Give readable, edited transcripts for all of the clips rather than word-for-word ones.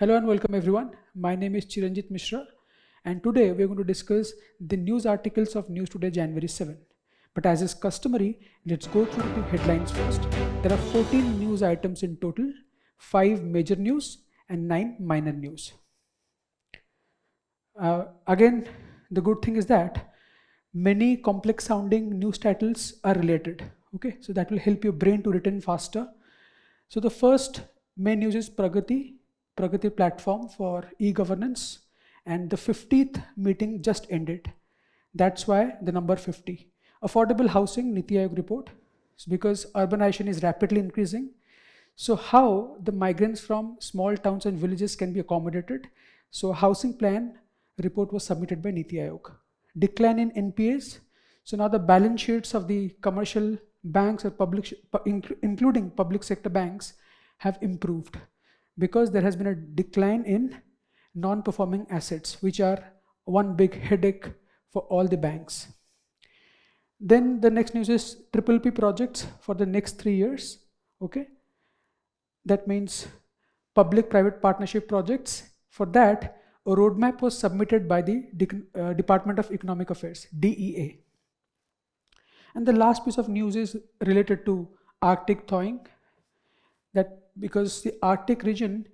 Hello and welcome everyone. My name is Chiranjit Mishra and today we are going to discuss the news articles of News Today January 7. But as is customary, let's go through the headlines first. There are 14 news items in total, 5 major news and 9 minor news. Again, the good thing is that many complex sounding news titles are related. Okay, so that will help your brain to retain faster. So the first main news is Pragati platform for e-governance, and the 50th meeting just ended. That's why the number 50. Affordable housing, Niti Aayog report, because urbanization is rapidly increasing. So how the migrants from small towns and villages can be accommodated? So housing plan report was submitted by Niti Aayog. Decline in NPAs. So now the balance sheets of the commercial banks or including public sector banks have improved because there has been a decline in non-performing assets, which are one big headache for all the banks. Then the next news is Triple P projects for the next 3 years. Okay, that means public-private partnership projects. For that, a roadmap was submitted by the Department of Economic Affairs, DEA. And the last piece of news is related to Arctic thawing, that because the Arctic region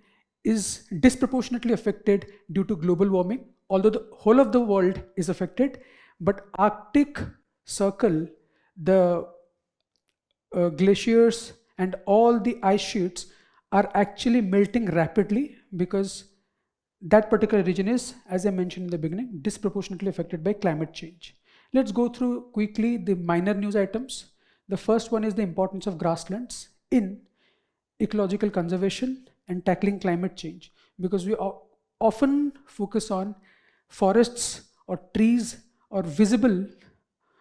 is disproportionately affected due to global warming, although the whole of the world is affected, but Arctic circle, the glaciers and all the ice sheets are actually melting rapidly because that particular region is, as I mentioned in the beginning, disproportionately affected by climate change. Let's go through quickly the minor news items. The first one is the importance of grasslands in ecological conservation and tackling climate change, because we often focus on forests or trees or visible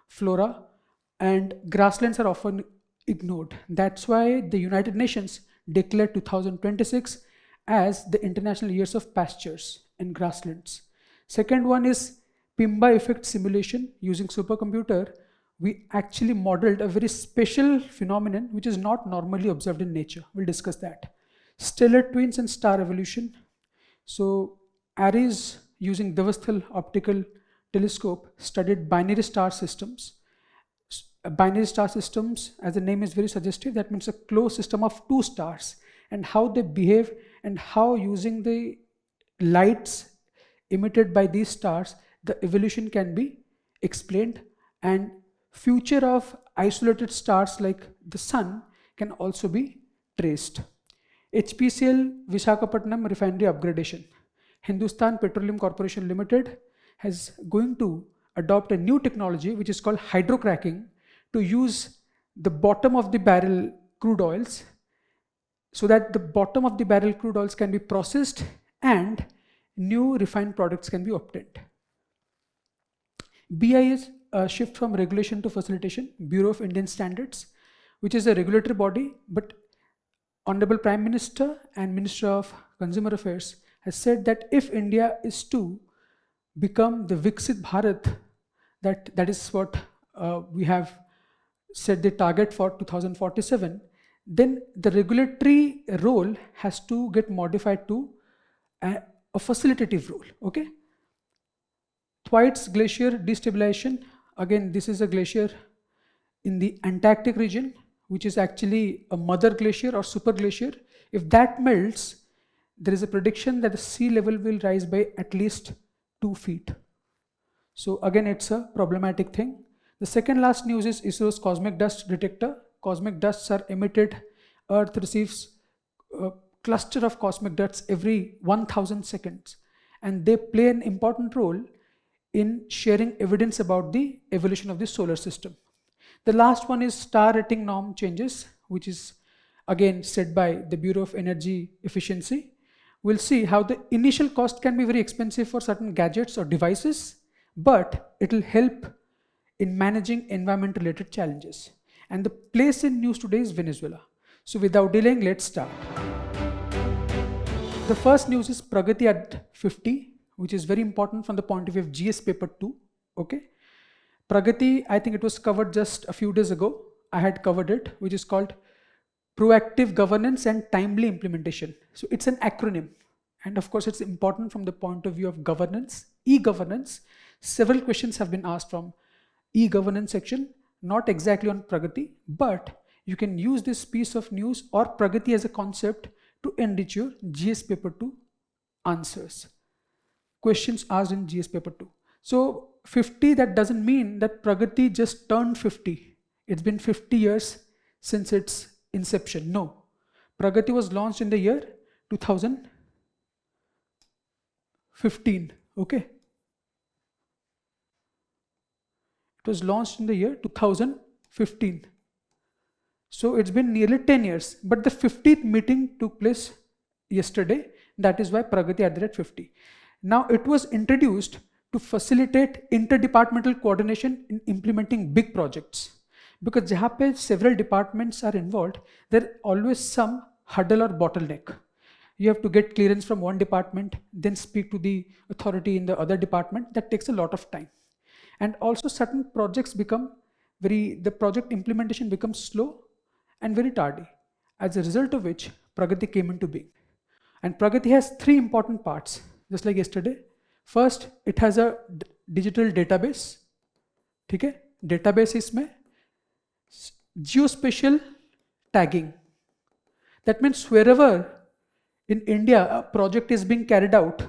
flora, and grasslands are often ignored. That's why the United Nations declared 2026 as the International Years of Pastures and Grasslands. Second one is Pimba effect simulation. Using supercomputer, we actually modeled a very special phenomenon which is not normally observed in nature. We'll discuss that. Stellar twins and star evolution. So ARIES, using Devasthal optical telescope, studied binary star systems. Binary star systems, as the name is very suggestive, that means a closed system of two stars, and how they behave and how, using the lights emitted by these stars, the evolution can be explained, and future of isolated stars like the sun can also be traced. HPCL Visakhapatnam refinery upgradation. Hindustan Petroleum Corporation Limited is going to adopt a new technology which is called hydrocracking to use the bottom of the barrel crude oils, so that the bottom of the barrel crude oils can be processed and new refined products can be obtained. BIS shift from regulation to facilitation, Bureau of Indian Standards, which is a regulatory body, but Honorable Prime Minister and Minister of Consumer Affairs has said that if India is to become the Viksit Bharat, that is what we have set the target for 2047, then the regulatory role has to get modified to a facilitative role. Okay. Thwaites Glacier destabilization. Again, this is a glacier in the Antarctic region, which is actually a mother glacier or super glacier. If that melts, there is a prediction that the sea level will rise by at least 2 feet. So again, it's a problematic thing. The second last news is ISRO's cosmic dust detector. Cosmic dusts are emitted. Earth receives a cluster of cosmic dusts every 1000 seconds, and they play an important role in sharing evidence about the evolution of the solar system. The last one is star rating norm changes, which is again set by the Bureau of Energy Efficiency. We'll see how the initial cost can be very expensive for certain gadgets or devices, but it will help in managing environment related challenges. And the place in news today is Venezuela. So without delaying, let's start. The first news is Pragati at 50, which is very important from the point of view of GS paper 2. Okay. Pragati, I think it was covered just a few days ago. I had covered it, which is called Proactive Governance and Timely Implementation. So it's an acronym, and of course it's important from the point of view of governance, e-governance. Several questions have been asked from e-governance section, not exactly on Pragati, but you can use this piece of news or Pragati as a concept to enrich your GS paper 2 answers. Questions asked in GS paper 2. So 50, that doesn't mean that Pragati just turned 50. It's been 50 years since its inception. No. Pragati was launched in the year 2015. Okay. It was launched in the year 2015. So it's been nearly 10 years. But the 50th meeting took place yesterday. That is why Pragati added at 50. Now it was introduced to facilitate interdepartmental coordination in implementing big projects. Because जहाँ पे several departments are involved, there always some hurdle or bottleneck. You have to get clearance from one department, then speak to the authority in the other department. That takes a lot of time. And also certain projects become the project implementation becomes slow and very tardy. As a result of which, Pragati came into being. And Pragati has three important parts, just like yesterday. First, it has a digital database. Okay? Database इसमें geospatial tagging. That means wherever in India a project is being carried out,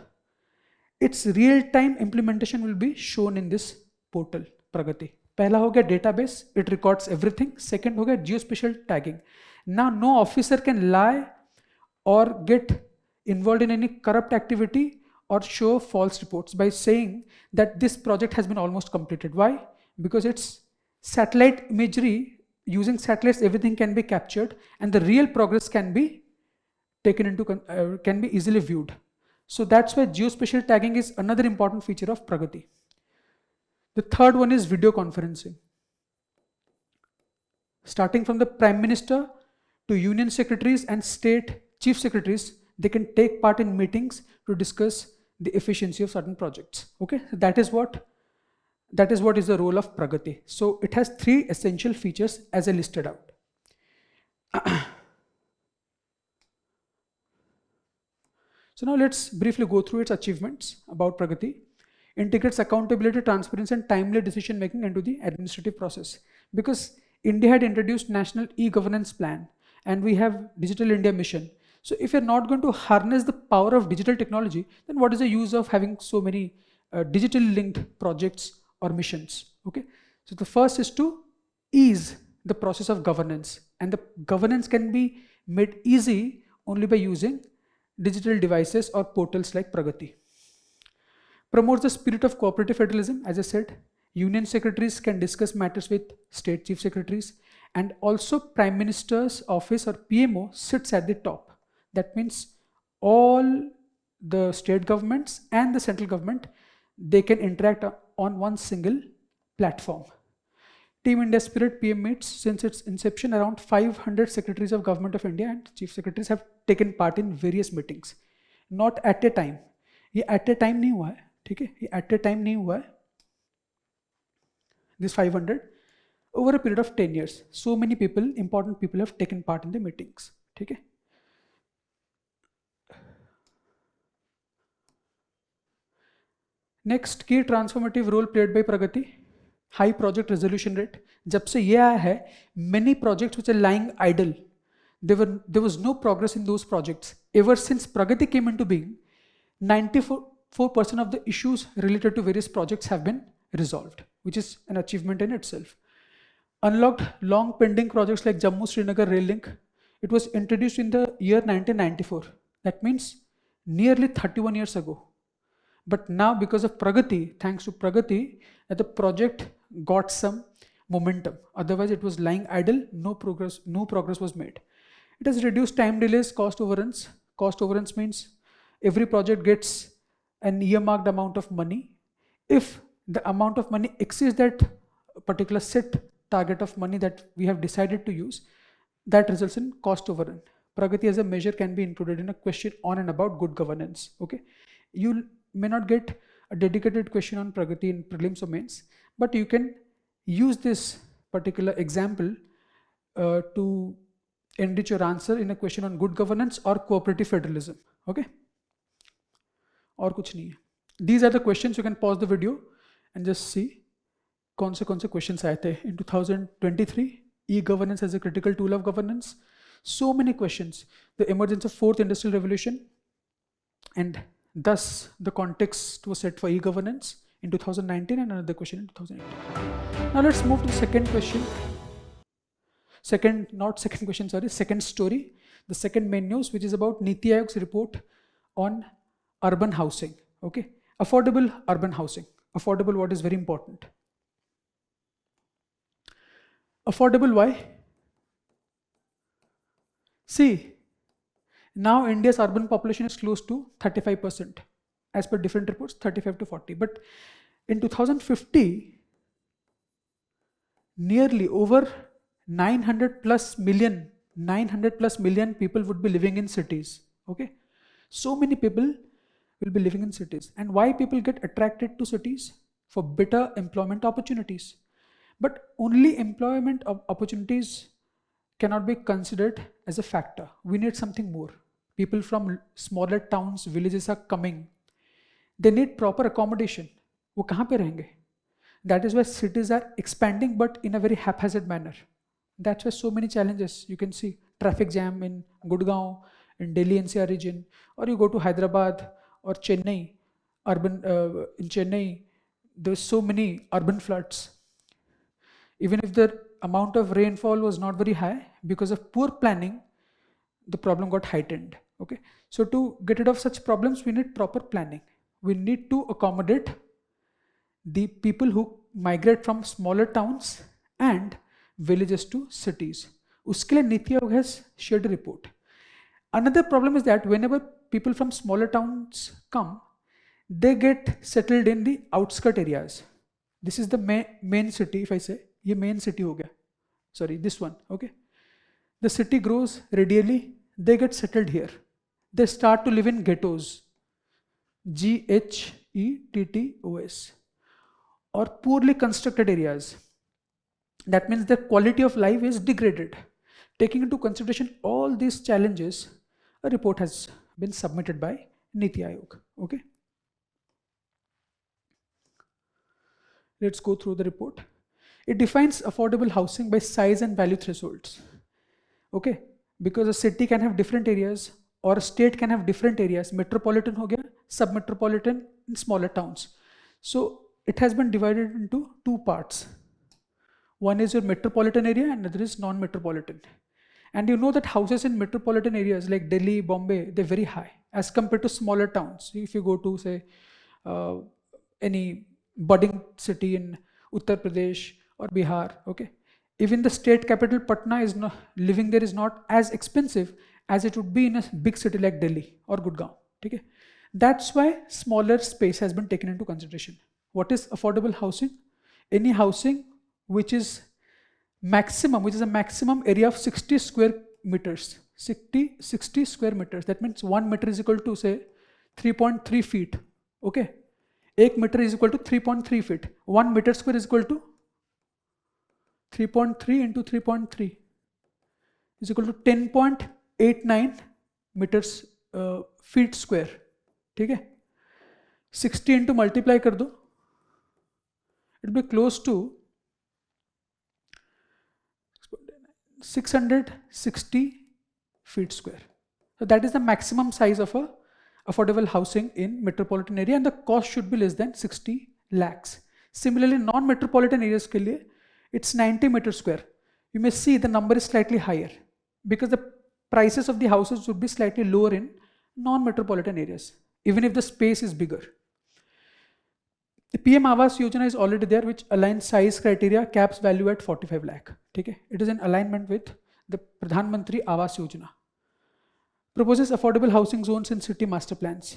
its real-time implementation will be shown in this portal, Pragati. पहला हो गया database, it records everything. Second हो गया geospatial tagging. Now no officer can lie or get involved in any corrupt activity or show false reports by saying that this project has been almost completed. Why? Because it's satellite imagery. Using satellites, everything can be captured and the real progress can be taken into, can be easily viewed. So that's why geospatial tagging is another important feature of Pragati. The third one is video conferencing. Starting from the Prime Minister to Union Secretaries and State Chief Secretaries, they can take part in meetings to discuss the efficiency of certain projects. Okay, so that is what is the role of Pragati. So it has three essential features as I listed out. So now let's briefly go through its achievements about Pragati. Integrates accountability, transparency and timely decision making into the administrative process. Because India had introduced National E-Governance Plan and we have Digital India Mission. So if you're not going to harness the power of digital technology, then what is the use of having so many digital linked projects or missions? Okay, so the first is to ease the process of governance, and the governance can be made easy only by using digital devices or portals like Pragati. Promotes the spirit of cooperative federalism. As I said, union secretaries can discuss matters with state chief secretaries, and also Prime Minister's office or PMO sits at the top. That means all the state governments and the central government, they can interact on one single platform. Team India Spirit PM meets since its inception. Around 500 secretaries of government of India and chief secretaries have taken part in various meetings. Not at a time. ये at a time नहीं हुआ है, ठीक है? ये at a time नहीं हुआ है. This 500 over a period of 10 years. So many people, important people, have taken part in the meetings. ठीक है? Next, key transformative role played by Pragati. High project resolution rate. जब से ये आया है, many projects which are lying idle, there was no progress in those projects. Ever since Pragati came into being, 94% of the issues related to various projects have been resolved, which is an achievement in itself. Unlocked long pending projects like Jammu Srinagar Rail Link. It was introduced in the year 1994. That means nearly 31 years ago. But now because of Pragati, thanks to Pragati, the project got some momentum. Otherwise it was lying idle, no progress was made. It has reduced time delays, cost overruns. Cost overruns means every project gets an earmarked amount of money. If the amount of money exceeds that particular set target of money that we have decided to use, that results in cost overrun. Pragati as a measure can be included in a question on and about good governance. Okay, you may not get a dedicated question on Pragati in prelims or mains, but you can use this particular example to enrich your answer in a question on good governance or cooperative federalism. Okay. और कुछ नहीं है. These are the questions. You can pause the video and just see कौन से questions आए थे in 2023. E-governance as a critical tool of governance. So many questions. The emergence of fourth industrial revolution, and thus the context was set for e-governance in 2019, and another question in 2018. Now let's move to the second question. Second story. The second main news, which is about Niti Aayog's report on urban housing. Okay, affordable urban housing. Affordable, what is very important. Affordable, why? See, now India's urban population is close to 35%, as per different reports, 35 to 40. But in 2050, nearly over 900 plus million people would be living in cities. Okay, so many people will be living in cities. And why people get attracted to cities? For better employment opportunities. But only employment opportunities cannot be considered as a factor. We need something more. People from smaller towns, villages are coming. They need proper accommodation. वो कहाँ पे रहेंगे? That is why cities are expanding, but in a very haphazard manner. That's why so many challenges. You can see traffic jam in Gurgaon, in Delhi NCR region, or you go to Hyderabad or Chennai, in Chennai, there's so many urban floods. Even if the amount of rainfall was not very high, because of poor planning, the problem got heightened. Okay, so to get rid of such problems, we need proper planning. We need to accommodate the people who migrate from smaller towns and villages to cities. Uske liye Niti Aayog has shared a report. Another problem is that whenever people from smaller towns come, they get settled in the outskirt areas. This is the main city. If I say ये main city हो गया, sorry, this one. Okay, the city grows radially, they get settled here. They start to live in ghettos, GHETTOS, or poorly constructed areas. That means the quality of life is degraded. Taking into consideration all these challenges, a report has been submitted by Niti Aayog. Okay, let's go through the report. It defines affordable housing by size and value thresholds. Okay, because a city can have different areas, or a state can have different areas. Metropolitan ho gaya, sub-metropolitan, and smaller towns. So it has been divided into two parts. One is your metropolitan area, and another is non-metropolitan. And you know that houses in metropolitan areas like Delhi, Bombay, they're very high as compared to smaller towns. If you go to, say, any budding city in Uttar Pradesh or Bihar, okay, even the state capital Patna is not, living there is not as expensive as it would be in a big city like Delhi or Gurgaon. Okay, that's why smaller space has been taken into consideration. What is affordable housing? Any housing which is a maximum area of 60 square meters. 60 square meters. That means 1 meter is equal to, say, 3.3 feet. Okay, 1 meter is equal to 3.3 feet. 1 meter square is equal to 3.3 into 3.3 is equal to 10.89 meters feet square. ठीक है, 60 into multiply कर दो, it will be close to 660 feet square. So that is the maximum size of a affordable housing in metropolitan area, and the cost should be less than 60 lakhs. Similarly, non-metropolitan areas के लिए it's 90 meters square. You may see the number is slightly higher because the prices of the houses would be slightly lower in non-metropolitan areas, even if the space is bigger. The PM Awas Yojana is already there, which aligns size criteria, caps value at 45 lakh. Okay? It is in alignment with the Pradhan Mantri Awas Yojana. Proposes affordable housing zones in city master plans.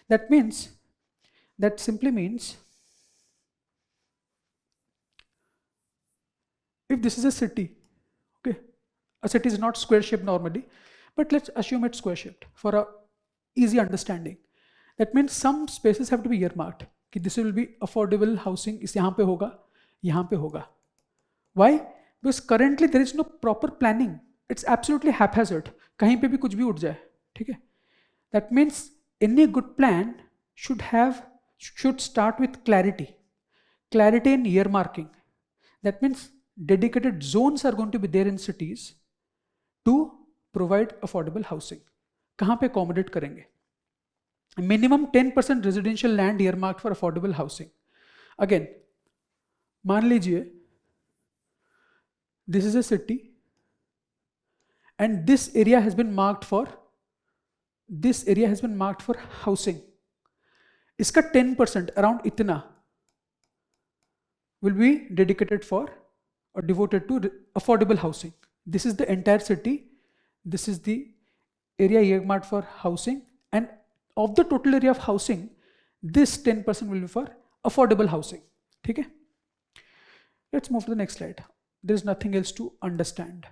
That simply means, if this is a city, okay, a city is not square shaped normally, but let's assume it's square shaped for a easy understanding. That means some spaces have to be earmarked. कि this will be affordable housing, इस यहाँ पे होगा. Why? Because currently there is no proper planning. It's absolutely haphazard. कहीं पे भी कुछ भी उठ जाए. ठीक है? That means any good plan should start with clarity. Clarity in earmarking. That means dedicated zones are going to be there in cities to provide affordable housing. कहाँ पे accommodate करेंगे? Minimum 10% residential land earmarked for affordable housing. Again, मान लीजिए this is a city and this area has been marked for housing. इसका 10% around इतना will be dedicated for or devoted to affordable housing. This is the entire city. This is the area earmarked for housing, and of the total area of housing, this 10% will be for affordable housing. ठीक है? Let's move to the next slide. There is nothing else to understand.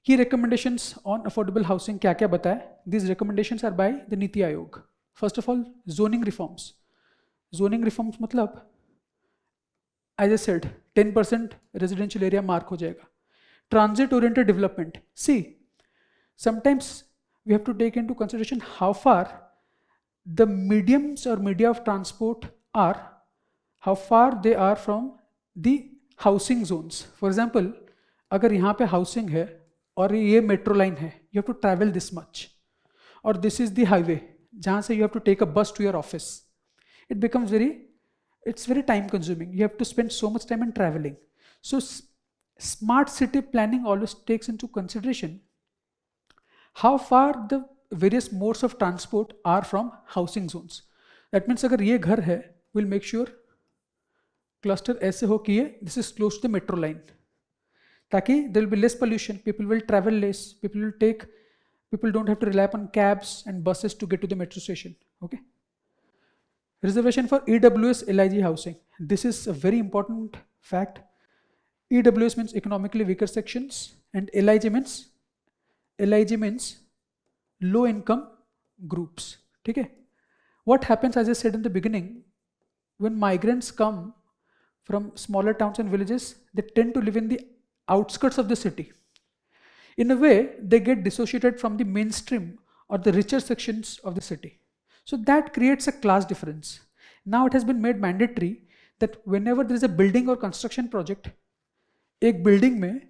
Key recommendations on affordable housing क्या क्या बताए? These recommendations are by the Niti Aayog. First of all, zoning reforms. Zoning reforms मतलब as I said, 10% residential area mark हो जाएगा. Transit oriented development. See, sometimes we have to take into consideration how far the mediums or media of transport are, how far they are from the housing zones. For example, अगर यहाँ पे housing है और ये metro line है, you have to travel this much, or this is the highway जहाँ से you have to take a bus to your office. It becomes it's very time consuming. You have to spend so much time in traveling. So smart city planning always takes into consideration how far the various modes of transport are from housing zones. That means अगर ये घर है, we'll make sure cluster ऐसे हो कि ये this is close to the metro line, ताकि there will be less pollution, people will travel less, people don't have to rely upon cabs and buses to get to the metro station. Okay. Reservation for EWS LIG housing. This is a very important fact. EWS means economically weaker sections, and LIG means low income groups. Okay. What happens, as I said in the beginning, when migrants come from smaller towns and villages, they tend to live in the outskirts of the city. In a way, they get dissociated from the mainstream or the richer sections of the city. So that creates a class difference. Now it has been made mandatory that whenever there is a building or construction project, एक building में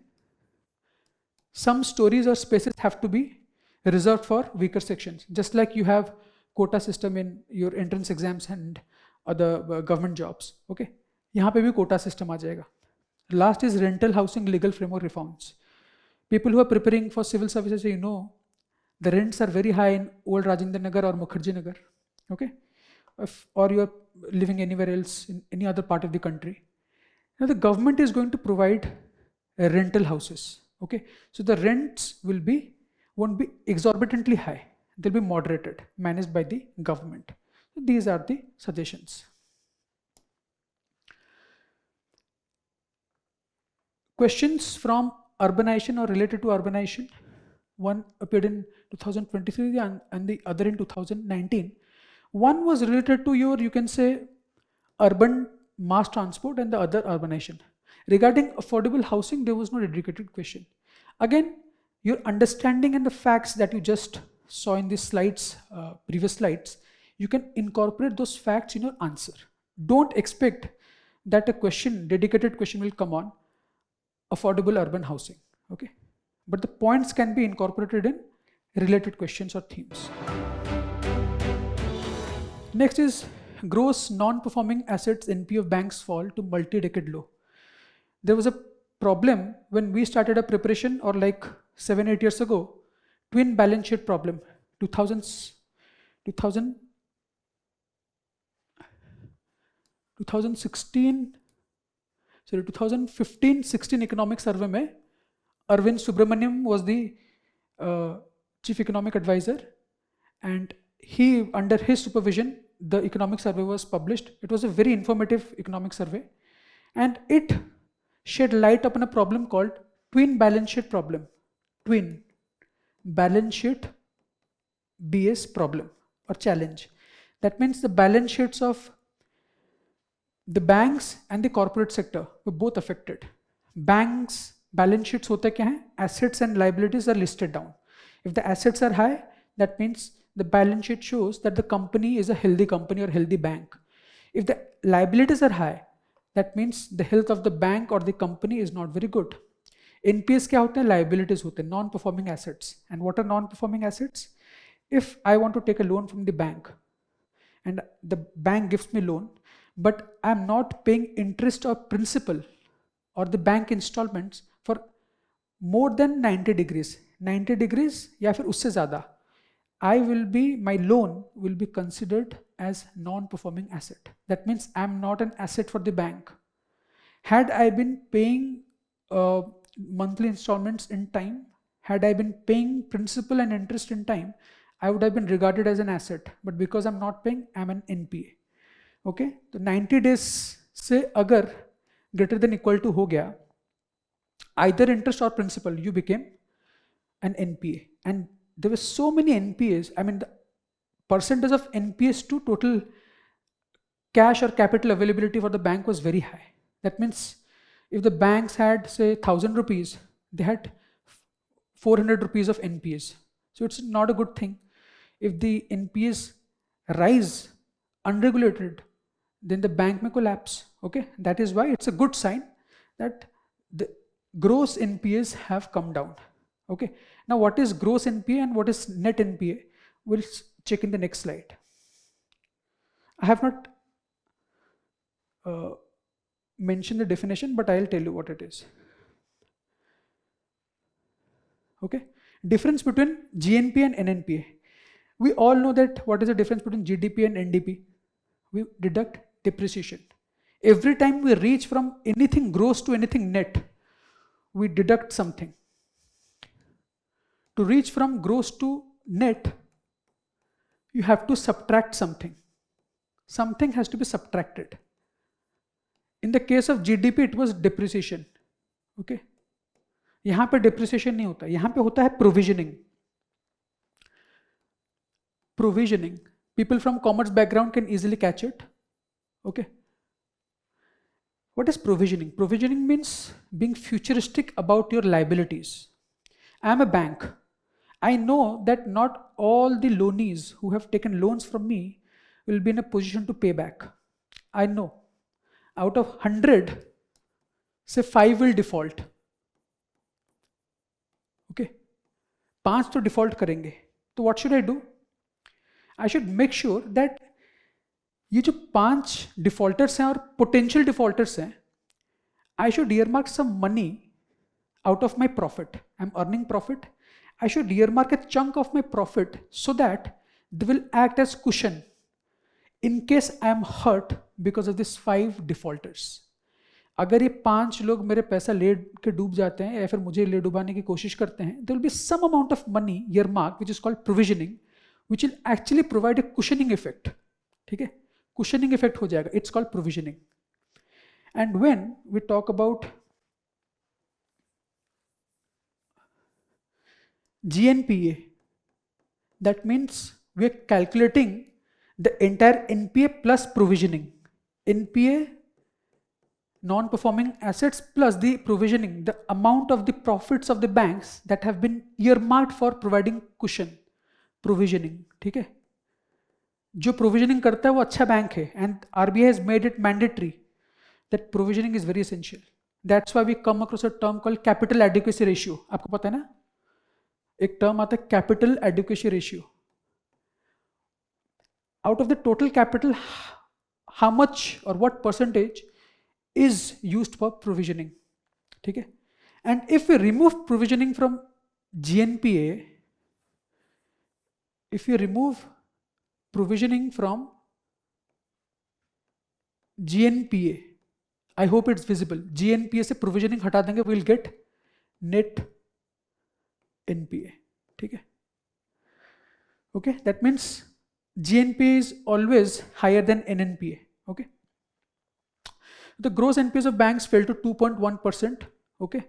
some stories or spaces have to be reserved for weaker sections, just like you have quota system in your entrance exams and other government jobs. Okay, यहाँ पे भी quota system आ जाएगा. Last is rental housing legal framework reforms. People who are preparing for civil services, you know, the rents are very high in old Rajendra Nagar or Mukherjee Nagar. Okay, or you are living anywhere else in any other part of the country. Now the government is going to provide rental houses. Okay, so the rents won't be exorbitantly high. They'll be moderated, managed by the government. So these are the suggestions. Questions from urbanization or related to urbanization. One appeared in 2023 and the other in 2019. One was related to you can say, urban mass transport, and the other urbanization. Regarding affordable housing, there was no dedicated question. Again, your understanding and the facts that you just saw in these slides, previous slides, you can incorporate those facts in your answer. Don't expect that dedicated question will come on affordable urban housing. Okay, but the points can be incorporated in related questions or themes. Next is gross non-performing assets NPA of banks fall to multi-decade low. There was a problem when we started a preparation, or like 7-8 years ago, twin balance sheet problem. 2016 2015-16 economic survey में Arvind Subramaniam was the chief economic advisor, and under his supervision the economic survey was published. It was a very informative economic survey, and it shed light upon a problem called twin balance sheet problem. Twin balance sheet BS problem or challenge. That means the balance sheets of the banks and the corporate sector were both affected. Banks balance sheets होते क्या हैं? Assets and liabilities are listed down. If the assets are high, that means the balance sheet shows that the company is a healthy company or healthy bank. If the liabilities are high, that means the health of the bank or the company is not very good. NPAs क्या होते हैं? Liabilities होते हैं, non-performing assets. And what are non-performing assets? If I want to take a loan from the bank and the bank gives me loan, but I'm not paying interest or principal or the bank installments for more than 90 degrees या फिर उससे ज़्यादा, my loan will be considered as non-performing asset. That means I'm not an asset for the bank. Had I been paying monthly installments in time, had I been paying principal and interest in time, I would have been regarded as an asset. But because I'm not paying, I'm an NPA. Okay, तो 90 days से अगर greater than equal to हो गया, either interest or principal, you became an NPA. And there were so many NPAs. I mean, the percentage of NPAs to total cash or capital availability for the bank was very high. That means if the banks had say 1,000 rupees, they had 400 rupees of NPAs. So it's not a good thing. If the NPAs rise unregulated, then the bank may collapse. Okay, that is why it's a good sign that the gross NPAs have come down. Okay, now what is gross NPA and what is net NPA? We'll check in the next slide. I have not mentioned the definition, but I'll tell you what it is. Okay, difference between GNPA and NNPA. We all know that what is the difference between GDP and NDP? We deduct depreciation. Every time we reach from anything gross to anything net, we deduct something. To reach from gross to net, you have to subtract something. Something has to be subtracted. In the case of GDP, it was depreciation. Okay. यहाँ पे depreciation नहीं होता, यहाँ पे होता है provisioning. Provisioning. People from commerce background can easily catch it. Okay. What is provisioning? Provisioning means being futuristic about your liabilities. I am a bank. I know that not all the loanees who have taken loans from me will be in a position to pay back. I know. Out of 100, say 5 will default. Okay. 5 तो default करेंगे. So what should I do? I should make sure that ये जो 5 defaulters हैं और potential defaulters हैं, I should earmark some money out of my profit. I'm earning profit. I should earmark a chunk of my profit so that they will act as cushion in case I am hurt because of these 5 defaulters. अगर ये 5 लोग मेरे पैसा ले के डूब जाते हैं या फिर मुझे ले डुबाने की कोशिश करते हैं, there will be some amount of money earmarked which is called provisioning, which will actually provide a cushioning effect. ठीक है, cushioning effect हो जाएगा. It's called provisioning. And when we talk about GNPA, that means we are calculating the entire NPA plus provisioning. NPA, non-performing assets, plus the provisioning, the amount of the profits of the banks that have been earmarked for providing cushion. Provisioning. ठीक है, जो provisioning करता है वो अच्छा bank है, and RBI has made it mandatory that provisioning is very essential. That's why we come across a term called capital adequacy ratio. आपको पता है ना, एक टर्म आता है capital adequacy ratio. Out of the total capital, how much और what percentage is used for provisioning. ठीक है, and if you remove provisioning from GNPA, if you remove provisioning from GNPA, I hope it's visible. GNPA से provisioning हटा देंगे, we'll get net NPA. ठीक है, okay, that means GNPA is always higher than NNPA. Okay, the gross NPAs of banks fell to 2.1%. Okay,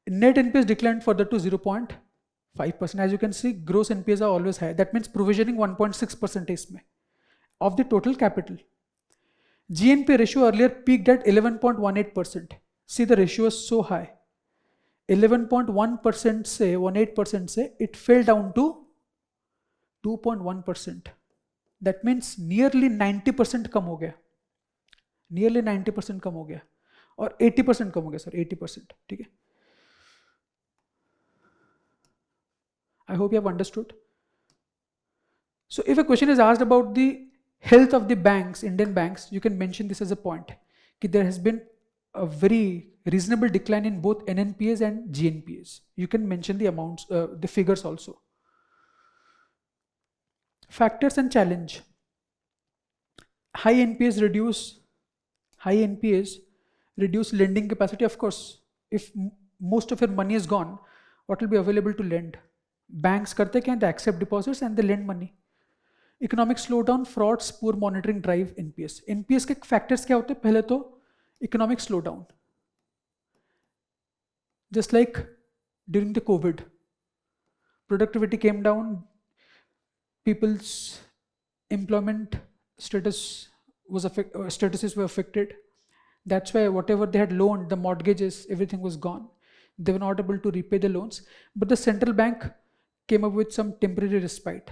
net NPAs declined further to 0.5%. As you can see, gross NPAs are always high. That means provisioning 1.6% इसमें of the total capital. GNPA ratio earlier peaked at 11.18%. See, the ratio is so high. 11.1% से 18% से it fell down to 2.1%. That means nearly 90% कम हो गया, nearly 90% कम हो गया, और 80% कम हो गया सर, 80%. ठीक है, I hope you have understood. So if a question is asked about the health of the banks, Indian banks, you can mention this as a point, that there has been a very reasonable decline in both NNPAs and GNPAs. You can mention the amounts, the figures also. Factors and challenge. High NPAs reduce lending capacity. Of course, if most of your money is gone, what will be available to lend? Banks करते क्या? They accept deposits and they lend money. Economic slowdown, frauds, poor monitoring drive NPS. NPS के factors क्या होते हैं? पहले तो economic slowdown. Just like during the COVID, productivity came down, people's employment statuses were affected. That's why whatever they had loaned, the mortgages, everything was gone. They were not able to repay the loans. But the central bank came up with some temporary respite,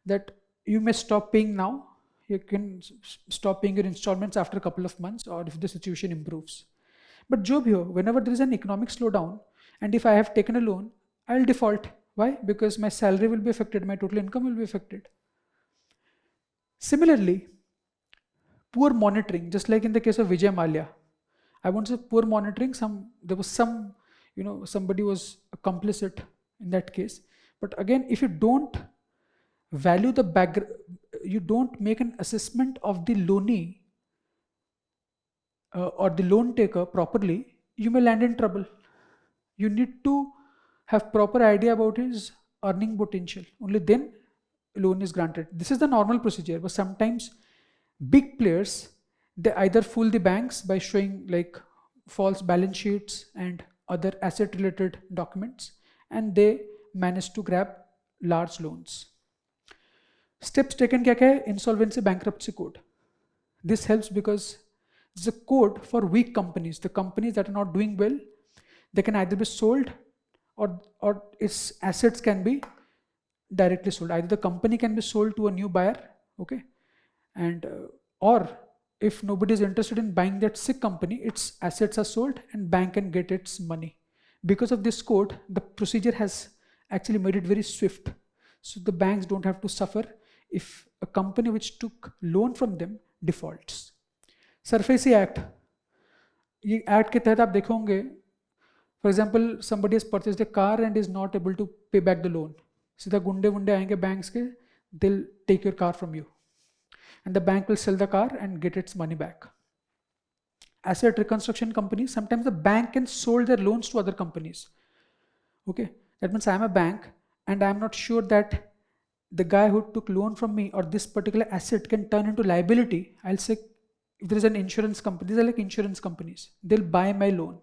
that you may stop paying now. You can stop paying your installments after a couple of months, or if the situation improves. But जो भी हो, whenever there is an economic slowdown, and if I have taken a loan, I'll default. Why? Because my salary will be affected, my total income will be affected. Similarly, poor monitoring, just like in the case of Vijay Mallya. I won't say poor monitoring, there was some, somebody was complicit in that case. But again, if you don't value the background, you don't make an assessment of the loanee or the loan taker properly, you may land in trouble. You need to have proper idea about his earning potential. Only then loan is granted. This is the normal procedure, but sometimes big players, they either fool the banks by showing like false balance sheets and other asset related documents, and they manage to grab large loans. Steps taken क्या क्या है? Insolvency bankruptcy code. This helps because it's a code for weak companies. The companies that are not doing well, they can either be sold or its assets can be directly sold. Either the company can be sold to a new buyer, okay, and or if nobody is interested in buying that sick company, its assets are sold and bank can get its money. Because of this code, the procedure has actually made it very swift. So the banks don't have to suffer if a company which took loan from them defaults. SARFAESI Act, ये act के तहत आप देखोगे, for example, somebody has purchased a car and is not able to pay back the loan. सीधा गुंडे वुंडे आएंगे banks के, they'll take your car from you, and the bank will sell the car and get its money back. Asset reconstruction companies, sometimes the bank can sold their loans to other companies. Okay, that means I am a bank and I am not sure that the guy who took loan from me or this particular asset can turn into liability. I'll say, if there is an insurance company, these are like insurance companies, they'll buy my loan.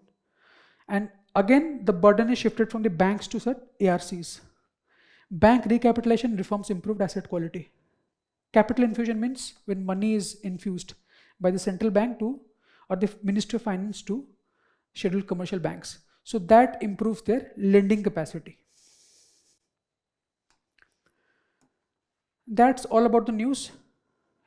And again, the burden is shifted from the banks to ARCs. Bank recapitalization reforms improved asset quality. Capital infusion means when money is infused by the central bank to, or the Ministry of Finance to scheduled commercial banks. So that improves their lending capacity. That's all about the news.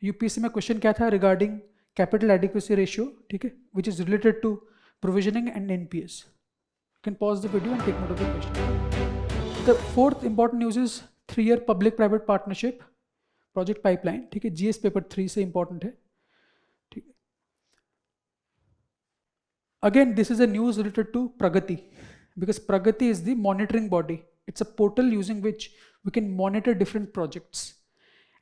UPSC में question क्या था regarding capital adequacy ratio, ठीक है, which is related to provisioning and NPS. You can pause the video and take note of the question. The fourth important news is 3-year public-private partnership project pipeline. ठीक है, GS paper 3 से important है. ठीक है. Again, this is a news related to Pragati, because Pragati is the monitoring body. It's a portal using which we can monitor different projects.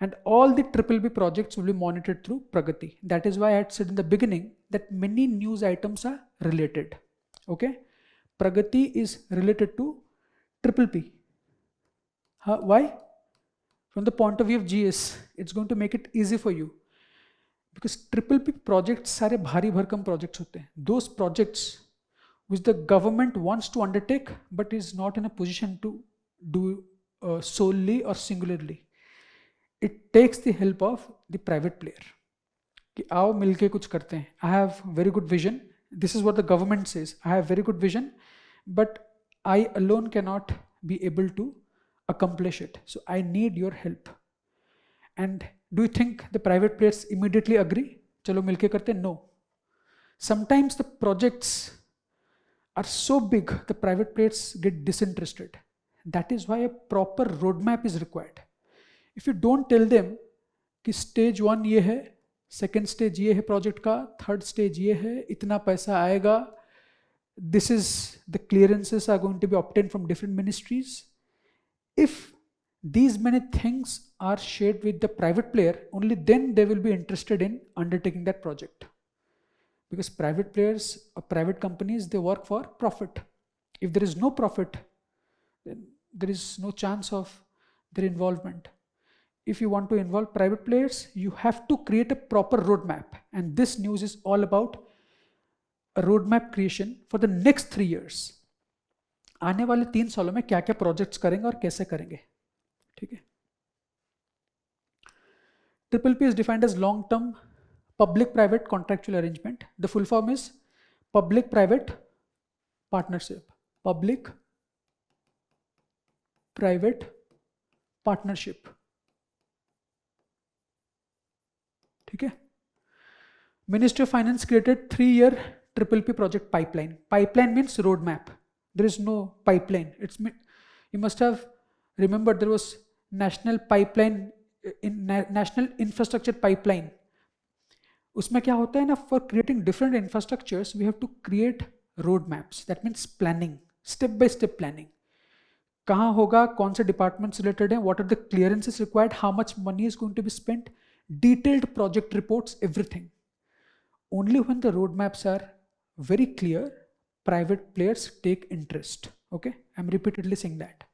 And all the BBB projects will be monitored through Pragati. That is why I had said in the beginning that many news items are related. Okay, Pragati is related to BBB. Why? From the point of view of GS, it's going to make it easy for you. Because BBB projects सारे भारी भरकम projects होते हैं. Those projects which the government wants to undertake but is not in a position to do solely or singularly. It takes the help of the private player. कि आओ मिलके कुछ करते हैं. I have very good vision. This is what the government says. I have very good vision, but I alone cannot be able to accomplish it. So I need your help. And do you think the private players immediately agree? चलो मिलके करते हैं? No. Sometimes the projects are so big, the private players get disinterested. That is why a proper roadmap is required. If you don't tell them कि stage 1 ये है, second stage ये है project का, third stage ये है, इतना पैसा आएगा, this is the clearances are going to be obtained from different ministries. If these many things are shared with the private player, only then they will be interested in undertaking that project. Because private players or private companies, they work for profit. If there is no profit, then there is no chance of their involvement. If you want to involve private players, you have to create a proper roadmap. And this news is all about a roadmap creation for the next 3 years. आने वाले 3 सालों में क्या क्या projects करेंगे और कैसे करेंगे, ठीक है. PPP is defined as long-term public-private contractual arrangement. The full form is public-private partnership. Public-private partnership. ठीक है. Ministry of Finance created 3-year PPP project pipeline. Pipeline means roadmap. There is no pipeline. You must have remembered there was national pipeline in national infrastructure pipeline. उसमें क्या होता है ना, for creating different infrastructures we have to create roadmaps. That means planning, step by step planning. कहाँ होगा, कौन से departments related हैं, what are the clearances required, how much money is going to be spent, detailed project reports, everything. Only when the roadmaps are very clear, private players take interest. Okay, I'm repeatedly saying that.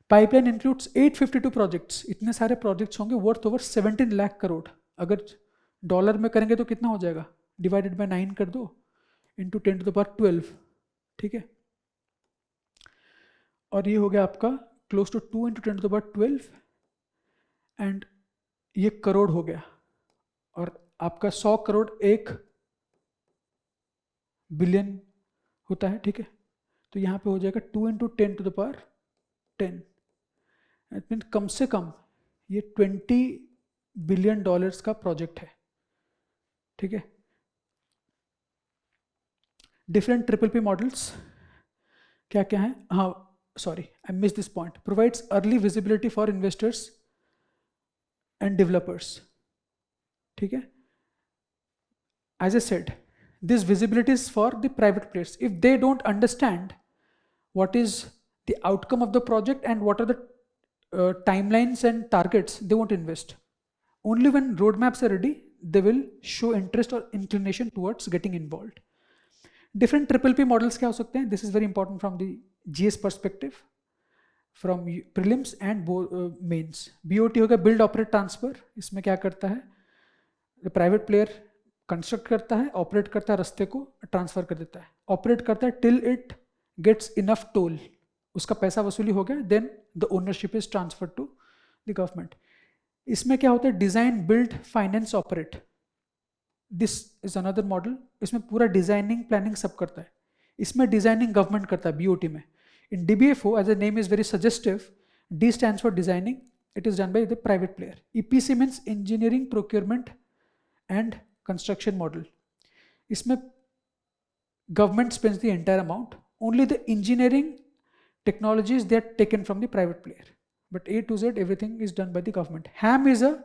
Pipeline includes 852 projects. इतने सारे projects होंगे worth over 17 lakh crore. अगर dollar में करेंगे तो कितना हो जाएगा, डिवाइडेड बाय 9 कर दो, इंटू 10 to the power 12, ठीक है. और ये हो गया आपका close to 2 into 10 to the power 12, and ये करोड़ हो गया. और आपका 100 करोड़ 1 बिलियन होता है, ठीक है. तो यहाँ पे हो जाएगा 2 into 10 to the power 10. It mean कम से कम ये $20 बिलियन का प्रोजेक्ट है, ठीक है. डिफरेंट PPP मॉडल्स क्या क्या हैं? हाँ, sorry I miss this point. Provides early visibility for investors and developers, ठीक है. As I said, this visibility is for the private players. If they don't understand what is the outcome of the project and what are the timelines and targets, they won't invest. Only when roadmaps are ready, they will show interest or inclination towards getting involved. Different PPP models क्या हो सकते हैं? This is very important from the GS perspective, from prelims and mains. BOT होगा build, operate, transfer. इसमें क्या करता है? The private player construct करता है, ऑपरेट करता है, रास्ते को ट्रांसफर कर देता है, ऑपरेट करता है till it gets enough toll, उसका पैसा वसूली हो गया, then the ownership is transfer to the government. इसमें क्या होता है? Design, build, finance, operate. This is another model. इसमें पूरा डिजाइनिंग, प्लानिंग सब करता है. इसमें डिजाइनिंग गवर्नमेंट करता है बीओटी में. In DBFO, as a name is very suggestive, D stands for designing, it is done by the private player. EPC means engineering, procurement and construction model. इसमें government spends the entire amount. Only the engineering technologies, they are taken from the private player. But A to Z, everything is done by the government. HAM is a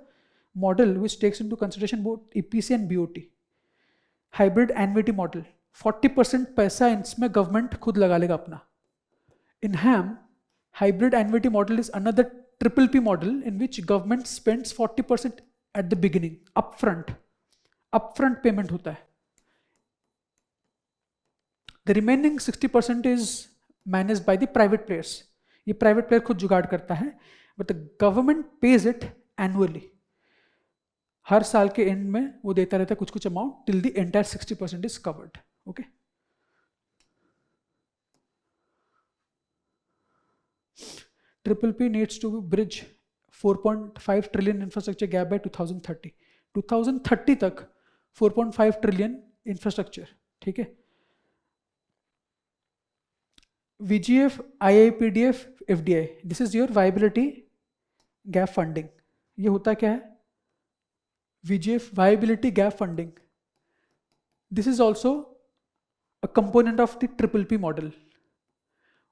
model which takes into consideration both EPC and BOT. Hybrid annuity model. 40% पैसा इसमें government खुद लगा लेगा अपना. In HAM, hybrid annuity model is another PPP model in which government spends 40% at the beginning, upfront payment होता है. The remaining 60% is managed by the private players. ये private player खुद जुगाड़ करता है, but the government pays it annually. हर साल के and में वो देता रहता है कुछ कुछ amount till the entire 60% is covered. Okay. PPP needs to bridge 4.5 trillion infrastructure gap by 2030. 2030 तक 4.5 ट्रिलियन इंफ्रास्ट्रक्चर, ठीक है. VGF, IIPDF, FDI, this is your viability gap funding. ये होता क्या है? VGF, viability gap funding. This is also a component of the triple P model.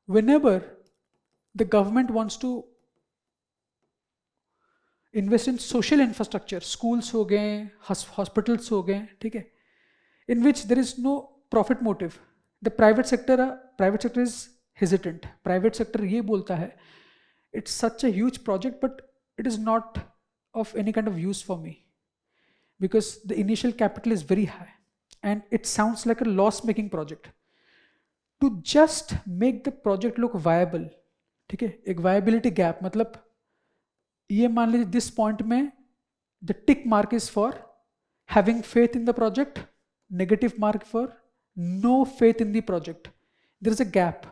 Whenever the government wants to invest in social infrastructure, schools हो गए, hospitals हो गए, ठीक है, in which there is no profit motive, the private sector is hesitant. Private sector ये बोलता है, it's such a huge project, but it is not of any kind of use for me because the initial capital is very high and it sounds like a loss-making project. To just make the project look viable, ठीक है, एक viability gap मतलब ये मान लीजिए this point में the tick mark is for having faith in the project, negative mark for no faith in the project. There is a gap.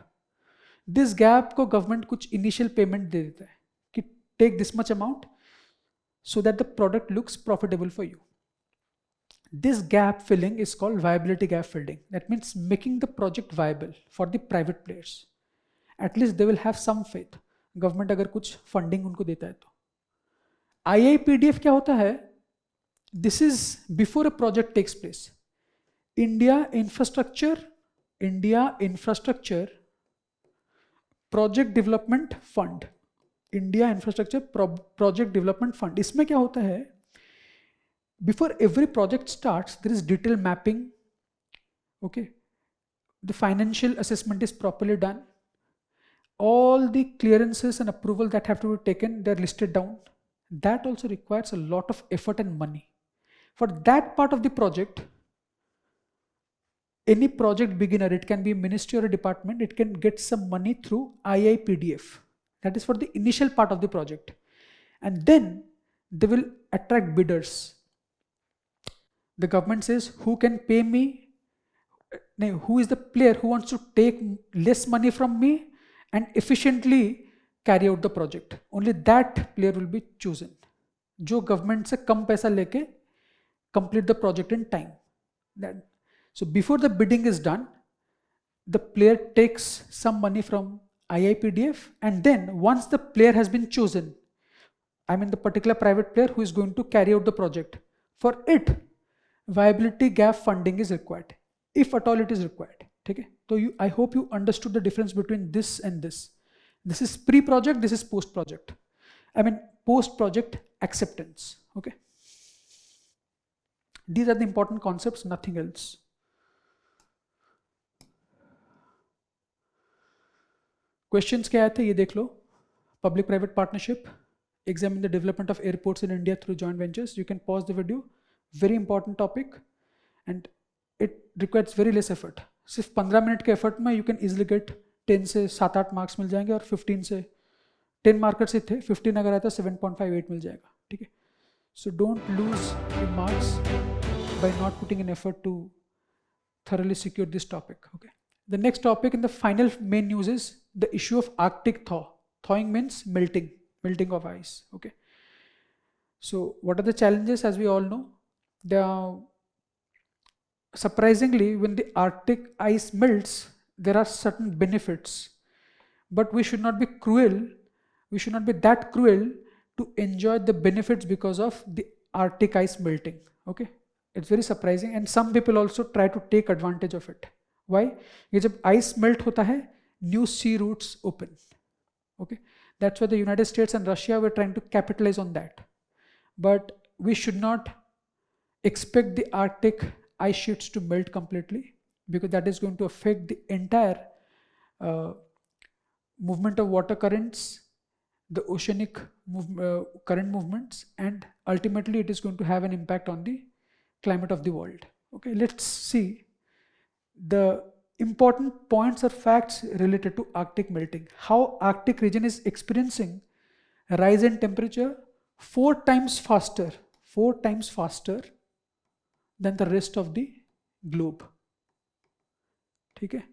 This gap को government कुछ initial payment दे देता है कि take this much amount so that the product looks profitable for you. This gap filling is called viability gap filling. That means making the project viable for the private players. At least they will have some faith. Government अगर कुछ funding उनको देता है तो. IIPDF क्या होता है? This is before a project takes place. India Infrastructure Project Development Fund. India Infrastructure Project Development Fund. इसमें क्या होता है? Before every project starts, there is detailed mapping. Okay, the financial assessment is properly done. All the clearances and approval that have to be taken, they are listed down. That also requires a lot of effort and money. For that part of the project, any project beginner, it can be a ministry or a department, it can get some money through IIPDF. That is for the initial part of the project. And then they will attract bidders. The government says, who can pay me? Who is the player who wants to take less money from me and efficiently carry out the project? Only that player will be chosen. जो government से कम पैसा लेके complete the project in time. So before the bidding is done, the player takes some money from IIPDF, and then once the player has been chosen, I mean the particular private player who is going to carry out the project, for it viability gap funding is required, if at all it is required. Okay? So I hope you understood the difference between this and this. This is pre-project, this is post-project. I mean post-project acceptance. Okay? These are the important concepts, nothing else. Questions क्या आए थे ये देख लो. Public private partnership, examine the development of airports in India through joint ventures. You can pause the video. Very important topic and it requires very less effort. सिर्फ 15 minute के effort में you can easily get 10 से 7-8 marks मिल जाएंगे और 15 से 10 marker से थे 15 अगर आया तो 7.58 मिल जाएगा. ठीक है. So don't lose the marks by not putting an effort to thoroughly secure this topic. Okay. The next topic in the final main news is the issue of Arctic thaw. Thawing means melting of ice. Okay. So what are the challenges? As we all know, surprisingly, when the Arctic ice melts, there are certain benefits, but we should not be cruel. We should not be that cruel to enjoy the benefits because of the Arctic ice melting. Okay. It's very surprising, and some people also try to take advantage of it. Why? Because जब ice melt होता है, new sea routes open. Okay, that's why the United States and Russia were trying to capitalize on that. But we should not expect the Arctic ice sheets to melt completely, because that is going to affect the entire movement of water currents, the oceanic current movements, and ultimately it is going to have an impact on the climate of the world. Okay, let's see the important points or facts related to Arctic melting. How Arctic region is experiencing a rise in temperature 4 times faster than the rest of the globe. ठीक है,